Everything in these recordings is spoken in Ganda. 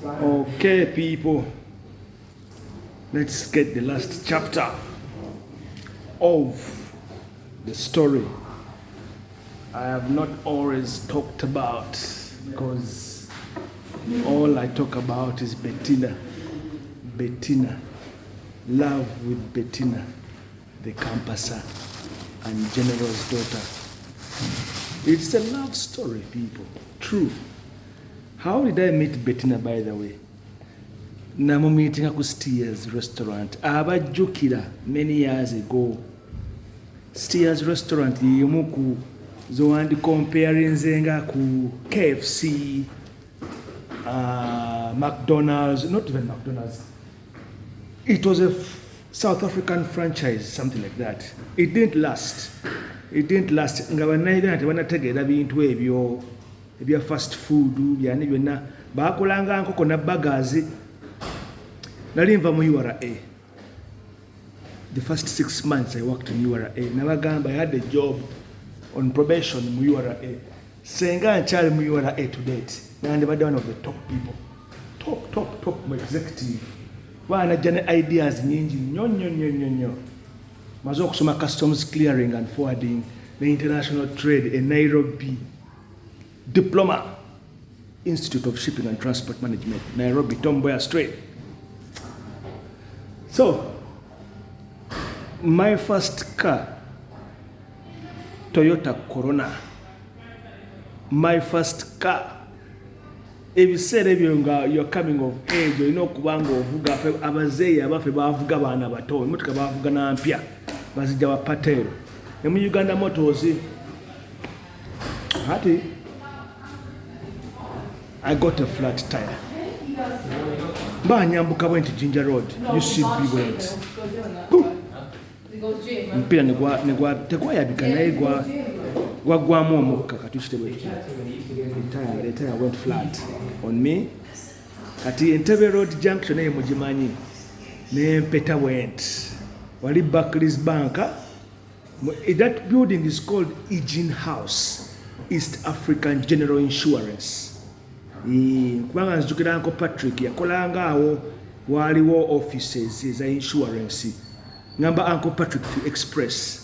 Okay, people, let's get the last chapter of the story. I have not always talked about because all I talk about is Bettina. Bettina. Love with Bettina, the campusser and General's daughter. It's a love story, people. True. How did I meet Bettina, by the way? Namu meeting at Steers restaurant. Abajjukira many years ago. Steers restaurant yemuku zoandi comparing zenga ku KFC, McDonald's, not even McDonald's. It was a South African franchise, something like that. It didn't last. Nga bannayuganda tebanategeera bintu ebyo ebya fast food byani byonna baakolanga nkoko na bagazi. Nali nva mu URA. The first 6 months I worked in URA. Nabagamba I had a job on probation mu URA. Senga nkyali mu URA to date. Nandibadde one of the top people. Top mu executive. Baanajja ne ideas nyingi nnyo. Maze okusoma customs clearing and forwarding, the international trade in Nairobi. Diploma, Institute of Shipping and Transport Management, Nairobi, Tom Mboya Strait. So, my first car, Toyota Corona. My first car. If you said you're coming of age, you know kubanga ovuga abazeyi abafe bavuga bana bato, emotoka bavuga na mpya bazijja wa patero. Ne mu Uganda Motors hati I got a flat tire. Nyambuka went to Ginger Road. You should be went. Mpira negwa tegwayabika naye gwagwamu omukka katushite bwe. The tire went flat on me. Kati Entebbe Road Junction eyo mugimanyi. Ne mpeta went. Wali Barclays Bank. That building is called Eugene House, East African General Insurance. Kubanga nzijukira Uncle Patrick yakolanga awo waliwo offices eza insurance. Ngamba Uncle Patrick Express.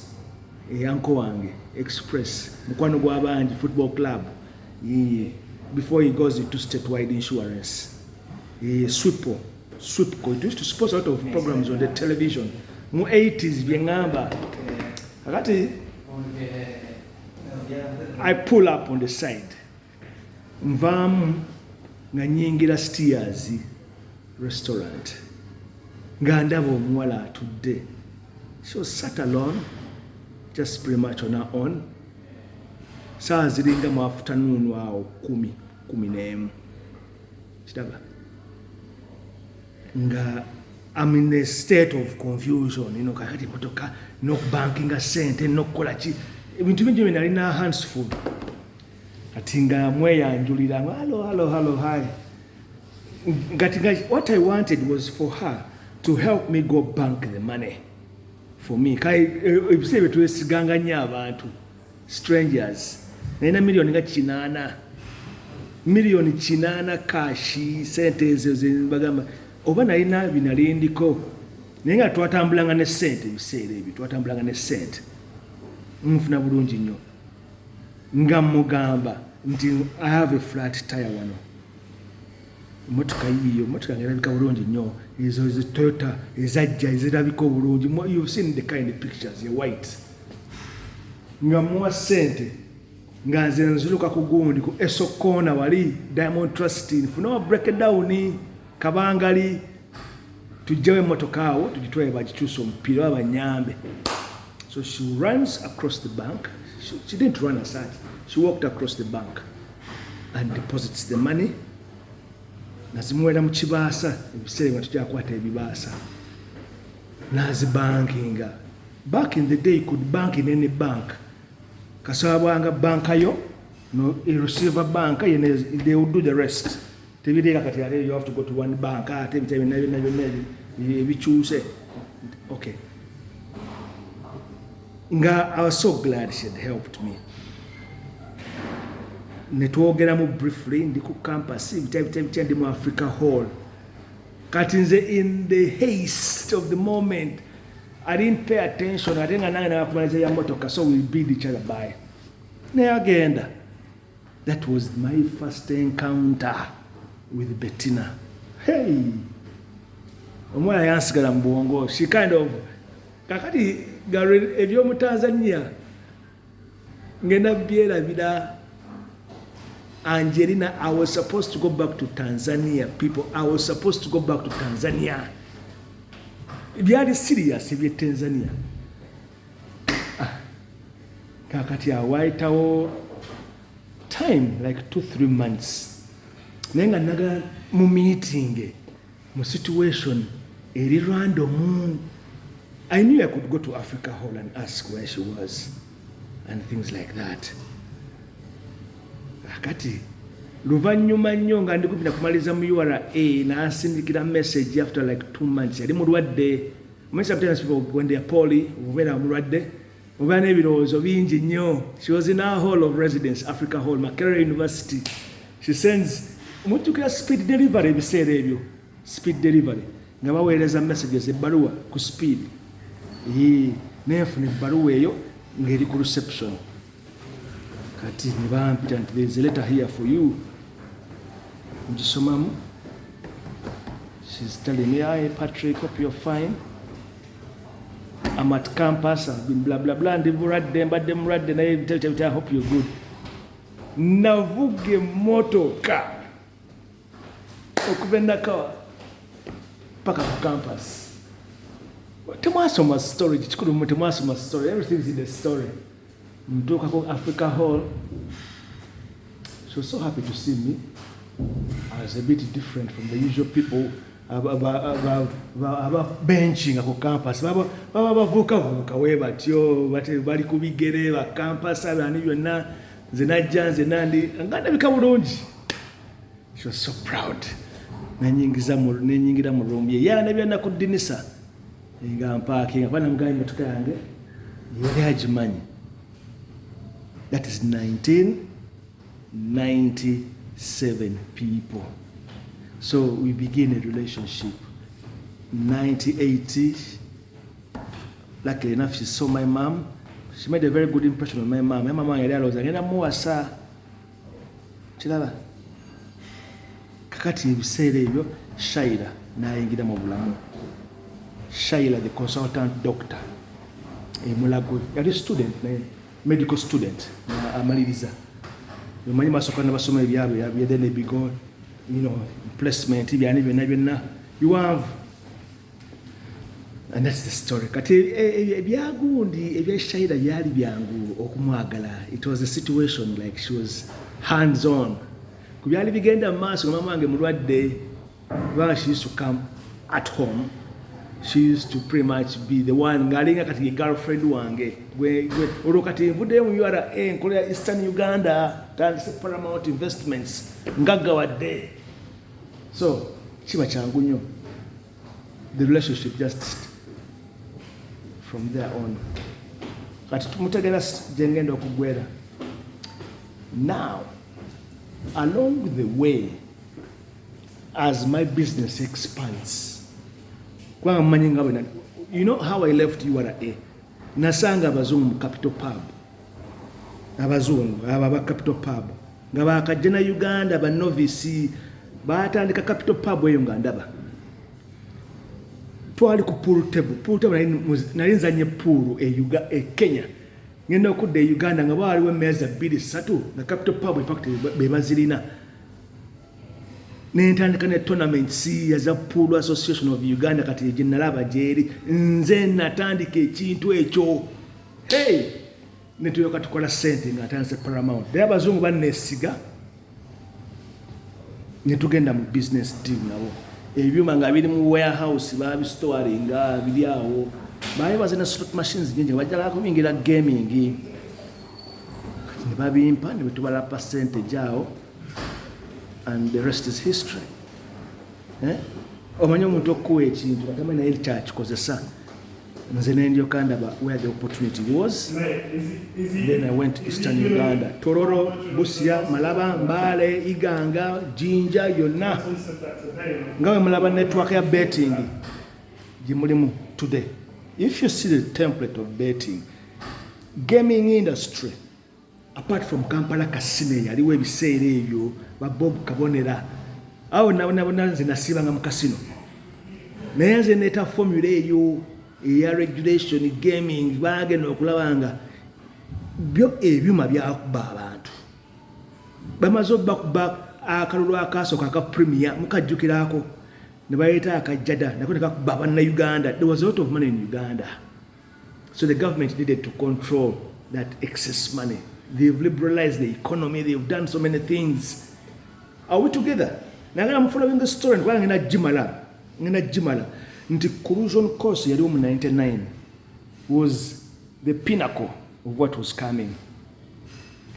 Uncle wange Express. Mukwano gw'abangi football club. Before he goes into statewide insurance. Swipco. It used to sponsor a lot of programs on the television. Mu 80s byengamba. Akati I pull up on the side. Mvamu nga nyingira Steers restaurant. Nga ndaba omuwala atudde. She was sat alone, just pretty much on her own. Saa ziringa mu afternoon awo 10 Kitaba. Nga I'm in a state of confusion, kakati motoka no banking a sente no kola ki ebintu bingi nali na hands full. Kati nga mweyanjulira hello hi. What I wanted was for her to help me go bank the money for me. Kai ebisebe twesiganga nnyo abantu strangers. Nina milioni kinana kashi sente ezo bagamba oba nalina binalindiko naye nga twatambulanga ne sente ebiseera ebyo twatambulanga ne sente nfuna bulungi nnyo nga mugamba nti I have a flat tire wano motoka nga erabika bulungi nnyo ezo Toyota ezajja ezirabika obulungi. You've seen the kind of pictures, you're white. Nga muwa sente nga nze nzuluka ku gundi ku Esokona wali Diamond Trust nfuna wa breakdown Kabangali tujjawe motoka awo tugitwaye bagikyusa omupiira w'abanyambe. So she runs across the bank. She didn't run as such. She walked across the bank and deposits the money. Nazimuwera mu kibaasa ebiseera nga tujja kukwata ebibaasa. Nazibankinga. Back in the day you could bank in any bank. Kasabanga banka yo no receive a bank they will do the rest. You have to go to one bank. Okay. I was so glad she had helped me. netwogeramu briefly ndi ku campus bitya ndi mu Africa Hall kati nze in the haste of the moment I didn't pay attention ate nga nange nakumaliza ya motoka so we bid each other by naye agenda. That was my first encounter with Bettina. Hey, omwana yansigala mu bwongo. She kind of kakati ebyomu Tanzania ngenda byerabira Angelina. I was supposed to go back to Tanzania, people. I was supposed to go back to Tanzania. Byali serious ebye Tanzania. Kakati awaitawo time like 2-3 months. Nenga naga mu meeting mu situation eri random. I knew I could go to Africa Hall and ask where she was and things like that. Akati luvanyuma nnyo nga ndi kupita kumaliza mu URA nasindikira message after like 2 months. Yali mulwadde. Sometimes people when they are poorly, ubeera mulwadde, ubeera n'ebirowoozo bingi nnyo. She was in our hall of residence, Africa Hall, Makerere University. She sends mutukira speed delivery ebiseera ebyo. Speed delivery. Nga baweereza messages ebbaluwa ku speed. Neefuna ebbaluwa eyo ng'eri ku reception. Kati ne bampita nti there is a letter here for you. Ngisomamu. She's telling me, hi Patrick, hope you're fine. I'm at campus, I've been blah blah blah, and I hope you're good. Navuge motoka okuvenda kawa paka ku campus. Temasoma story, chikuru temasoma story, everything's in the story. Mtoka ku Africa Hall. She was so happy to see me. I was a bit different from the usual people. About benching ku campus. Bavuka we batyo bali ku bigere ba campus abani byonna zenajja zenandi nganda bikabulungi. She was so proud. Nanyingira mu room ye yana byonna ku dinisa nga mpaki nga bana mugayi motoka yange yali agimanyi. That is 1997 people. So we begin a relationship. 1980. Luckily enough, she saw my mom. She made a very good impression on my mom. My mom was agenda muwasa. Chilaba. Kakati ebiseera ebyo Shaila nayingira mu bulamu. Shaila, the consultant doctor. Mulago yali student, medical student. Amaliriza. Manyi masoka n'abasoma ebyabwe then they begin, you know, placement byani byonna you have, and that's the story. Kati ebyagundi ebyeshayira byali byangu okumwagala. It was a situation like she was hands on. Kubyali bigenda maaso mama wange mulwadde. When she used to come at home, she used to pretty much be the one ngalinga kati girlfriend wange gwe olokati nvudde mu URA nkolera Eastern Uganda tandise Paramount Investments ngaggawadde. So kiba kyangu nnyo. The relationship just from there on. Kati tumutegera jengenda okugwera. Now, along the way, as my business expands, you know how I left URA? Nasanga abazungu mu Capital Pub. Abazungu aba Capital Pub nga bakajja na Uganda ba novice batandika Capital Pub eyo nga ndaba. Twali ku pool table nali nzanye pool e Kenya. Ngenda okudda e Uganda nga baaliwo emmeeza 2-3 na Capital Pub in fact be bazirina. Nentandika ne tournaments yaza Pool Association of Uganda kati ginalaba jeri nze natandika ekintu ekyo. Hey, netuyoka tukola sente nga atanze Paramount. Naye abazungu bannesiga netugenda mu business deal nabo. Ebyuma nga biri mu warehouse babistoringa biri awo. Baye bazina slot machines nyingi bajala kubingira gaming. Ne babimpa ne bitubala percentage awo. And the rest is history. Omanyi omuntu okuwa ekintu atama naye kyakikozesa nze ne ndyoka ndaba where the opportunity was. Then I went to Eastern Uganda, Tororo, Busia, Malaba, Mbale, Iganga, Jinja, yonna nga bwe mulaba network ya betting gye mulimu today. If you see the template of betting, gaming industry, apart from Kampala Casino yaliwo ebiseera ebyo ba Bob Kabonera, awo nabona nze nasibanga mu kasino naye nze neeta formula eyo eya regulation gaming bagenda okulaba nga byo ebyuma byakuba abantu bamaze okubakuba akalulu akasooka aka premier mukajjukirako ne bayita akajjada nako ne kakuba bannayuganda. There was a lot of money in Uganda, so the government needed to control that excess money. They've liberalized the economy, they've done so many things. Are we together? Now I'm following the story. Ngina Jimala nti collusion course yali mu 99 was the pinnacle of what was coming.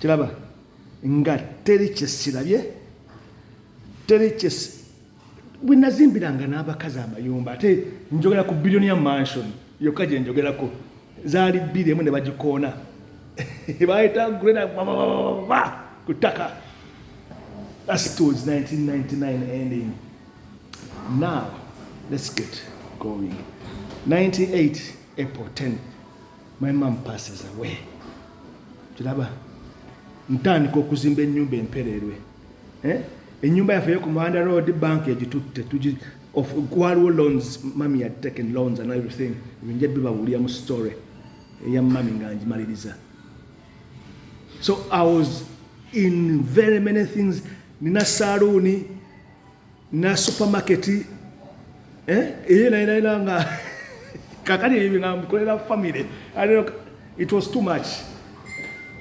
Kiraba nga teri kyesirabye teri kyes bwenazimbiranga n'abakazi amayumba ate njogera ku billionaire mansion yokka gye njogerako zaali bbiri emu ne bagikoona bayita greda ku ttaka. That's towards 1999 ending. Now, let's get going. 98, April 10th, my mom passes away. Kiraba ntandika okuzimba ennyumba empererwe. Ennyumba yaffe yo ku Muhanda Road bank yagitutte waliwo loans. Mami had taken loans and everything. Nja bibawulira mu story eya mami nga ngimaliriza. So I was in very many things. Nina saluni, na supermarket, nga kakati nga mkolera family. I don't know, it was too much.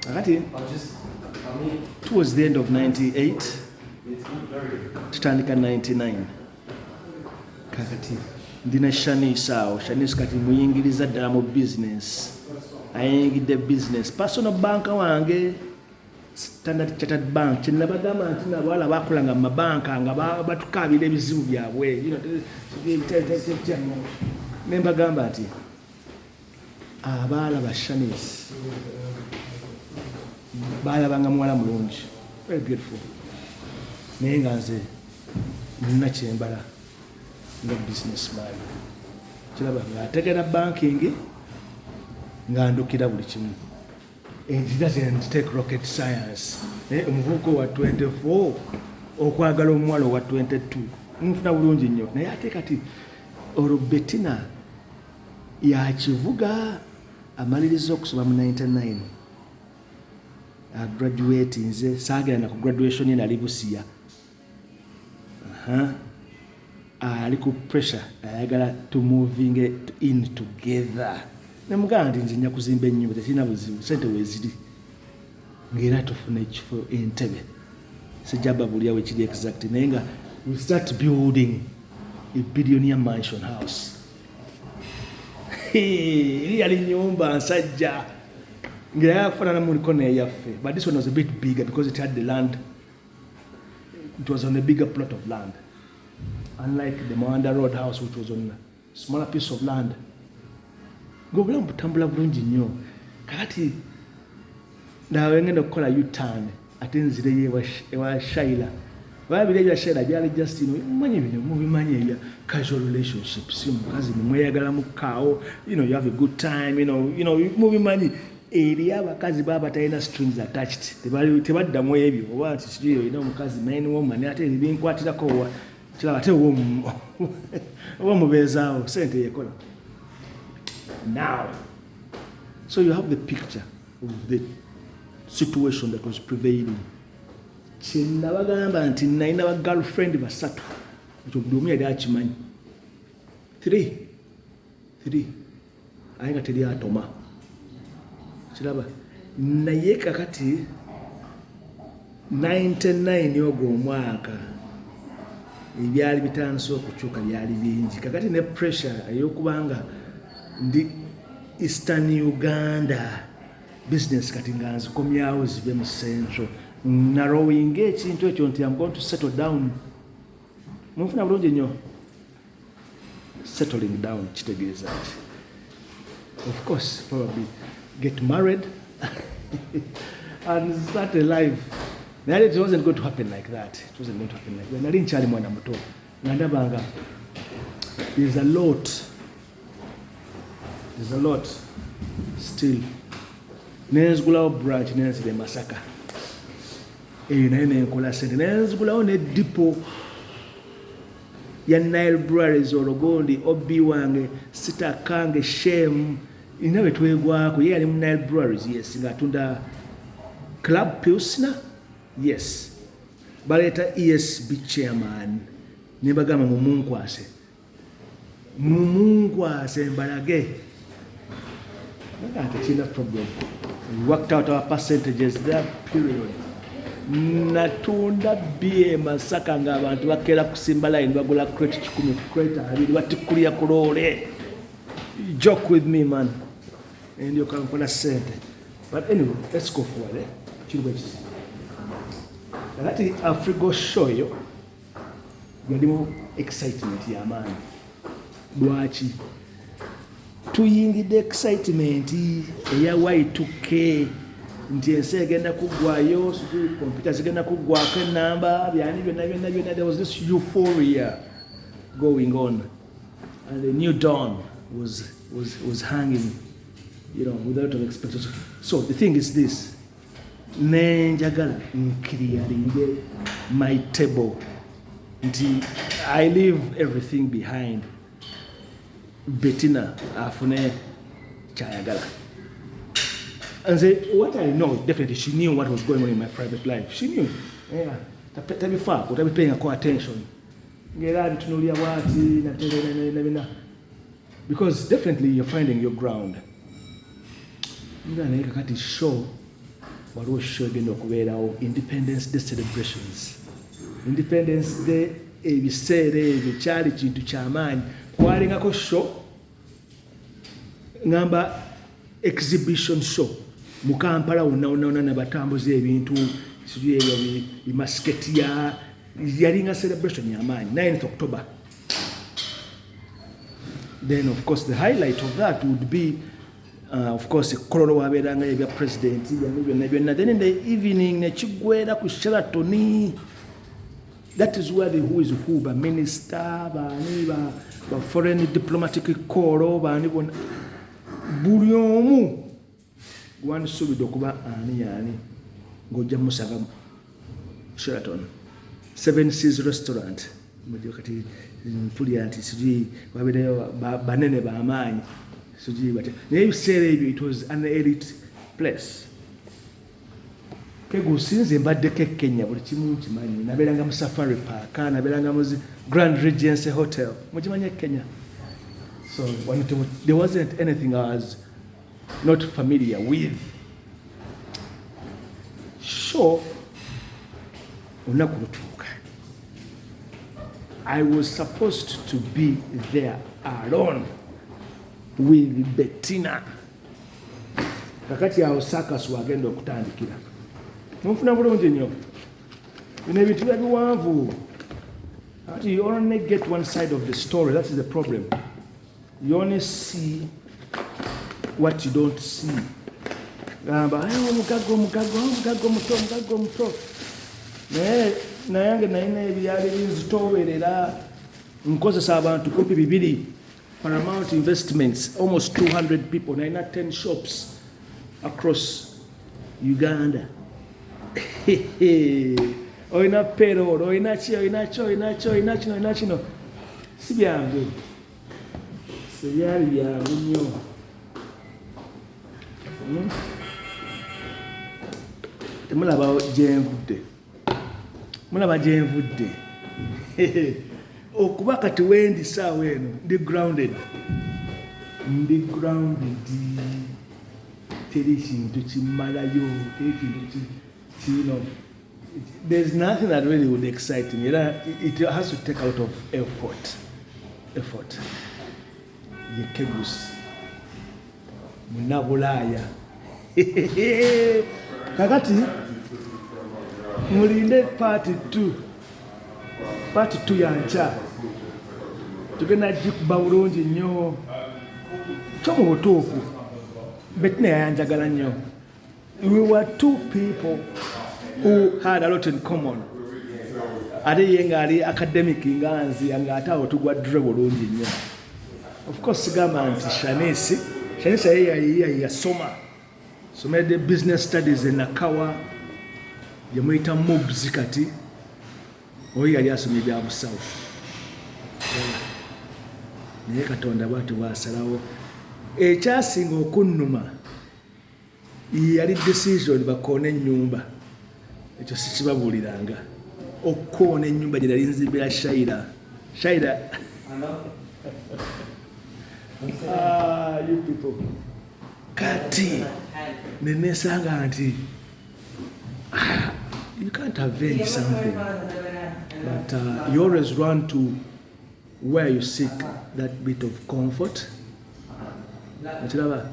Kakati, towards the end of 98, tutandika 99. Kakati, ndina Shanice awo. Shanice kati muyingiriza ddala mu business. Ayingidde business. Personal banker wange, Standard Chartered Bank, chenabagamba nti nabawala bakolanga mu mabanka nga batukaabira ebizibu byabwe. Nembagamba nti abaala ba Shanice balabanga muwala mulungi, very beautiful, naye nga nze nina kyembala nga businessman. Kiraba ng'ategera banking nga ndukira buli kimu. And he doesn't take rocket science. Omuvubuka wa 24 okwagala omuwala wa 22 nfuna bulungi nnyo naye ate kati olwo Bettina yakivuga amaliriza okusoma mu 99 graduate nze saagera na ku graduation ye nali Busia. Ali ku pressure ayagala to moving it in together. Nemugamba nti nze nja kuzimba ennyumba tekirina buzibu, sente weeziri ng'era tufuna ekifo Entebbe. Sijjaba buli awo ekiri exact naye nga we start building a billionaire mansion house. Eri yali nnyumba nsajja ng'era yakufaanana mu kona eyaffe, but this one was a bit bigger because it had the land. It was on a bigger plot of land, unlike the Muhanda Road house which was on a smaller piece of land. Ng'obulamu butambula bulungi nnyo. Kakati nawe ngenda okukola U-turn ate nzireyo ewa Shaila. Babiri ebya Shaila byali just mumanyi bino mubimanyi ebya casual relationships. Mukazi mumweyagala mukaawo, you have a good time, mubimanyi eri abakazi baba talina strings attached. Tebaddamu ebyo oba nti sijui olina omukazi main woman ate ebinkwatirako kiraba ate oba mubeezaawo sente yekola. Now, so you have the picture of the situation that was prevailing. Chinabagamba nti nalina ba girlfriend basatu ekyo buli omu yali akimanyi. 3 aye nga teri atoma. Kiraba naye kakati 99 ogwo omwaka ebyali bitandise okukyuka byali bingi. Kakati ne pressure ey'okubanga ndi Eastern Uganda business kati nga nzikomyawo zibe mu Central. Narrowing ekintu ekyo nti I'm going to settle down. Munfuna bulungi nnyo. Settling down kitegeeza ki? of course, probably get married and start a life. Now, it wasn't going to happen like that. It wasn't going to happen like that. Nali nchali mwana muto. Ngandabanga. There's a lot. There's a lot still. Nenzigulawo branch nenzire Masaka. Naye nenkola sente. Nenzigulawo ne dipo ya Nile Breweries Orogondi, Obi wange, Sita Kange, Shem. Inawe twegwako. Ye ali mu Nile Breweries, yes. Ngatunda Club Pilsner, yes. Baleta ESB chairman. Nebagama mumunkwase. Mumunkwase mbalage. That's a problem. We worked out our percentages that period. Natunda bie Masaka nga abantu bakera kusimba line bagula crate 10 crate abiri batikulia kulole. Joke with me, man. And you can call us sente. But anyway, let's go forward. That is Afrigo show you. More excitement, yeah, man. Lwachi. Tuyingide excitement eya Y2K nti ensi egenda kuggwayo, computer zigenda kuggwako enamba byani byonna. There was this euphoria going on, and the new dawn was hanging, without an expectation. So the thing is this: nenjagala clearing my table nti I leave everything behind. Bettina afune chayagala. And say, what I know, definitely she knew what was going on in my private life. She knew. Yeah. Tabi far, but I be paying attention. Because definitely you're finding your ground. Show what was showing our Independence Day celebrations. Independence Day, ebisere, ebikyali kintu ky'amaanyi. Kwalingako show ngamba exhibition show mu Kampala wonna ne batambuza ebintu sijui ebyo bimasketia yalinga celebration y'amaanyi 9th October. Then of course the highlight of that would be of course Kololo wabeeranga ebya president byonna. Then in the evening ne kigwera ku Sheraton. That is where the who is who, ba minister, ba foreign diplomatic corps, ba buli omu gwandisuubidde okuba ani ng'ojja musanga Sheraton 7 Seas restaurant kati mpulira nti sijui wabeereyo banene b'amaanyi sijui bate naye ebiseera ebyo it was an elite place. Kegusinze mbaddeko Kenya buli kimu kimanyi. Nabeeranga mu Safari Park, nabeeranga mu Grand Regency Hotel. Mukimanyi Kenya. So there wasn't anything I was not familiar with. Sure, I was supposed to be there alone with Bettina. Kakati ya Osaka swagenda okutandikira. Mufuna bulungi nnyo. Bino ebintu biwanvu. You only get one side of the story. That is the problem. You only see what you don't see. Mugago muto. Nayange naine ebyali binzitoberera nkozesa abantu 200. Paramount Investments, almost 200 people, 10 shops across Uganda. Oina payroll, oina kino. Si byange. Sebyali byangu nnyo. Temulaba gyenvudde. Okuba kati wendi saawa eno ndi grounded. Teri kintu kimalayo, there's nothing that really would excite me. It has to take a lot of effort. Yekegus. Munabulaya. Kakati mulinde part 2 yancha. Tugenda jikuba bulungi nnyo. Kyo mu butuufu. Bettina yayanjagala nnyo. We were two people who had a lot in common. Ate ye ngaali academic nga nzi ng'ate awo tugwaddire bulungi nnyo. Of course sigamba nti Shanice ye yasoma. Somedde business studies e Nakawa ye muyita MUBS kati. Oyo yali asomye bya busawo. Naye Katonda bw'ati bw'asalawo. Ekyasinga okunnuma yali decision bakoona ennyumba. Ekyo sikibabuuliranga. Okkoona ennyumba gye nali nzimbira Shaira. You people. Kati nenesanga nti you can't avenge something, but you always run to where you seek that bit of comfort. Ekiraba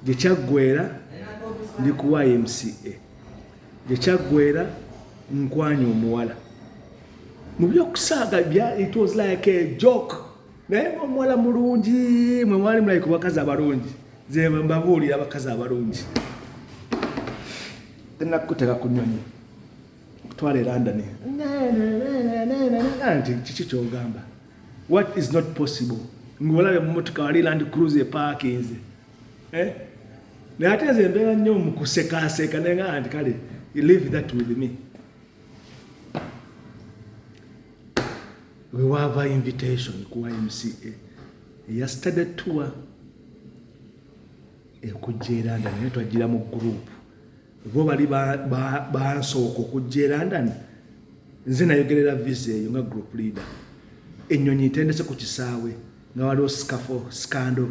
gye kyaggwera ndi ku YMCA, gye kyaggwera nkwanya omuwala mu byokusaaga it was like a joke. Naye omuwala mulungi mwe mwali mulabika ku bakazi abalungi, ze mbabuulira abakazi abalungi. Tennakuteeka ku nnyonyi kutwala e London nti kiki kyogamba. What is not possible? Ng'olabe mu mmotoka wali Land Cruiser epaakinze. Naye ate nze mbeera nnyo mu kusekaaseka naye nga nti kale leave that with me. We have an invitation ku YMCA. Yesterday tour ekujja e London naye twajjira mu group. Bo bali bansooka okujja e London. Nze nayogerera visa eyo nga group leader. Ennyonyi ntendese ku kisaawe nga waliwo scandal.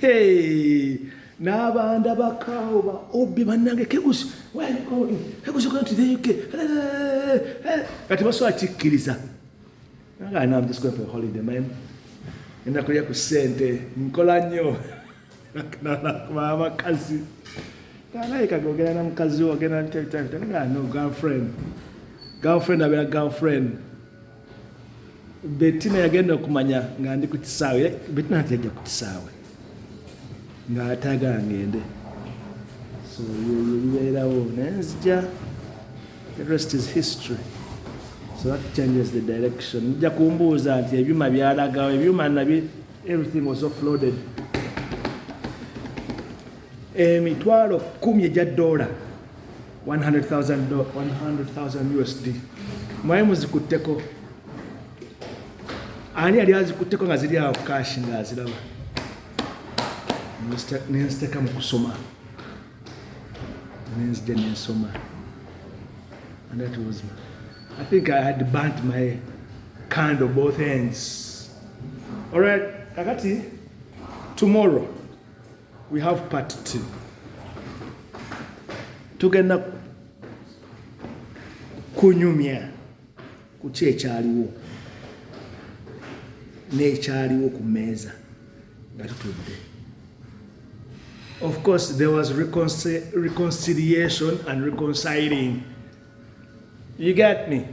Hey! N'abanda bakaawo ba obbi bannange Kegusi. Where are you going? Kegusi going to the UK. Kati basobola kikkiriza. I'm just going for a holiday, man. Enda kulya ku ssente nkola nnyo abakazi kalayika gogera na mukazi wo ogenda nga no girlfriend abeera girlfriend. Bettina yagenda okumanya nga ndi ku kisaawe. Bettina nti yajja ku kisaawe nga atayagala ngende, so bibeerawo naye nzija. The rest is history. So that changes the direction. Nja kumbuuza nti ebyuma byalagawo, ebyuma nabyo everything was offloaded. Emitwalo 10 egya $, 100,000 USD. Mwaye muzikutteko. Ani yali azikutteko nga ziri awo cash nga aziraba. Nenziteeka mu kusoma. Nenzija nensoma. And that was I think I had burnt my candle both ends. All right, kakati, tomorrow we have part 2. Tugenda kunyumya ku ki ekyaliwo n'ekyaliwo ku mmeeza nga tutudde. Of course, there was reconciliation and reconciling. You get me?